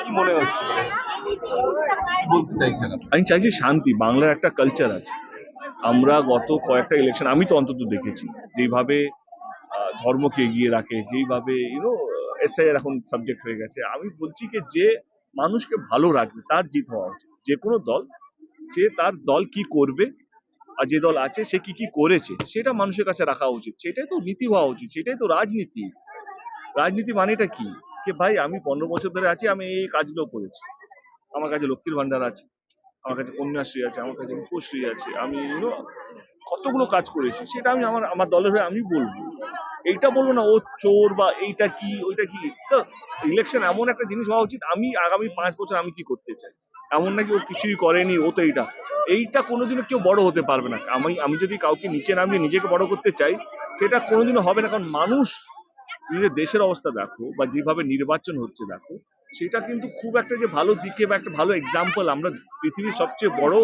কি মনে হচ্ছে বলতে চাইছেন আমি চাইছি শান্তি। বাংলার একটা কালচার আছে। আমরা গত কয়েকটা ইলেকশন আমি তো অন্তত দেখেছি যেইভাবে ধর্মকে এগিয়ে রাখে, যেইভাবে এসআইআর এখন সাবজেক্ট হয়ে গেছে। আমি বলছি যে মানুষকে ভালো রাখবে তার জিত হওয়া উচিত। যে কোনো দল, সে তার দল কি করবে আর যে দল আছে সে কি কি করেছে সেটা মানুষের কাছে রাখা উচিত। সেটাই তো নীতি হওয়া উচিত, সেটাই তো রাজনীতি। রাজনীতি মানেটা কি? যে ভাই আমি 15 বছর ধরে আছি, আমি এই কাজগুলো করেছি। আমার কাছে লক্ষ্মীর ভান্ডার আছে, আমার কাছে কন্যাশ্রী আছে, আমার কাছে রূপশ্রী আছে, আমি কতগুলো কাজ করেছি, সেটা আমি আমার আমার দলের হয়ে আমি বলবো। এইটা বলবো না ও চোর বা এইটা কি ওইটা কি। তো ইলেকশন এমন একটা জিনিস হওয়া উচিত, আমি আগামী 5 বছর আমি কি করতে চাই। এমন নাকি ও কিছুই করেনি, ও তো এইটা এইটা কোনোদিনও কেউ বড় হতে পারবে না। আমি আমি যদি কাউকে নিচে নামিয়ে নিজেকে বড় করতে চাই, সেটা কোনোদিনও হবে না। কারণ মানুষ, নিজের দেশের অবস্থা দেখো বা যেভাবে নির্বাচন হচ্ছে দেখো, সেটা কিন্তু খুব একটা যে ভালো দিকে বা একটা ভালো এক্সাম্পল। আমরা পৃথিবীর সবচেয়ে বড়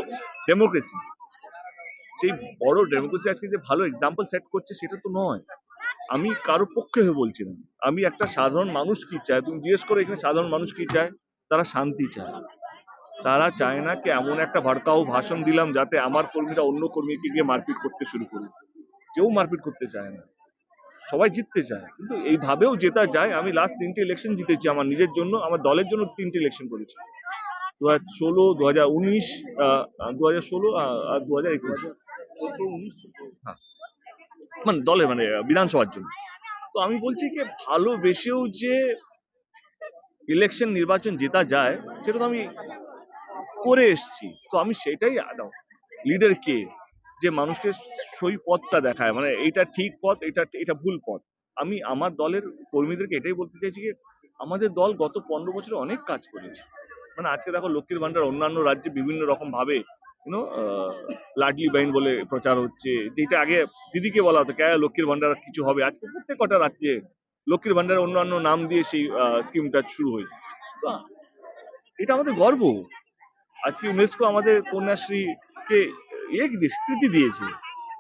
ডেমোক্রেসি, সেই বড় ডেমোক্রেসি আজকে যে ভালো এক্সাম্পল সেট করছে সেটা তো নয়। আমি কারো পক্ষে হয়ে বলছি না, আমি একটা সাধারণ মানুষ কি চায় তুমি জিজ্ঞেস করো এখানে সাধারণ মানুষ কি চায়। তারা শান্তি চায়। তারা চায় না কি এমন একটা ভড়কাও ভাষণ দিলাম যাতে আমার কর্মীরা অন্য কর্মীকে গিয়ে মারপিট করতে শুরু করে। কেউ মারপিট করতে চায় না, সবাই জিততে চায়। কিন্তু এইভাবেও জেতা যায়। আমি লাস্ট 3টে ইলেকশন জিতেছি আমার নিজের জন্য, আমার দলের জন্য 3টে ইলেকশন করেছি। 2016, 2019, 2016 আর 2021। হ্যাঁ, মানে দলের মানে বিধানসভার জন্য। তো আমি বলছি কি ভালোবেসেও যে ইলেকশন নির্বাচন জেতা যায় সেটা তো আমি করে এসছি। তো আমি সেটাই লিডার কে, যে মানুষকে সই পথটা দেখায়, মানে এইটা ঠিক পথ, এটা এটা ভুল পথ। আমি আমার দলের কর্মীদেরকে এটাই বলতে চাইছি যে আমাদের দল গত 15 বছরে অনেক কাজ করেছে। মানে আজকে দেখো লক্ষ্মীর ভান্ডার অন্যান্য রাজ্যে বিভিন্ন রকম ভাবে লাডলি বাইন বলে প্রচার হচ্ছে, যেটা আগে দিদিকে বলা হতো কে লক্ষ্মীর ভান্ডার কিছু হবে, আজকে প্রত্যেক কটা রাজ্যে লক্ষ্মীর ভান্ডার অন্যান্য নাম দিয়ে সেই স্কিমটা শুরু হয়েছে। তো এটা আমাদের গর্ব। আজকে ইউনেস্কো আমাদের কন্যাশ্রীকে স্বীকৃতি দিয়েছে।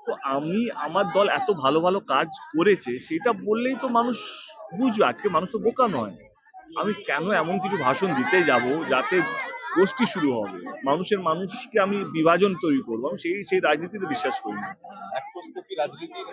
তো আমি আমার দল এত ভালো ভালো কাজ করেছে সেটা বললেই তো মানুষ বুঝবে। আজকে মানুষ তো বোকা নয়। আমি কেন এমন কিছু ভাষণ দিতে যাব যাতে গোষ্ঠী শুরু হবে, মানুষকে আমি বিভাজন তৈরি করবো, আমি সেই সেই রাজনীতিতে বিশ্বাস করি না। এক প্রস্তুতি রাজনীতির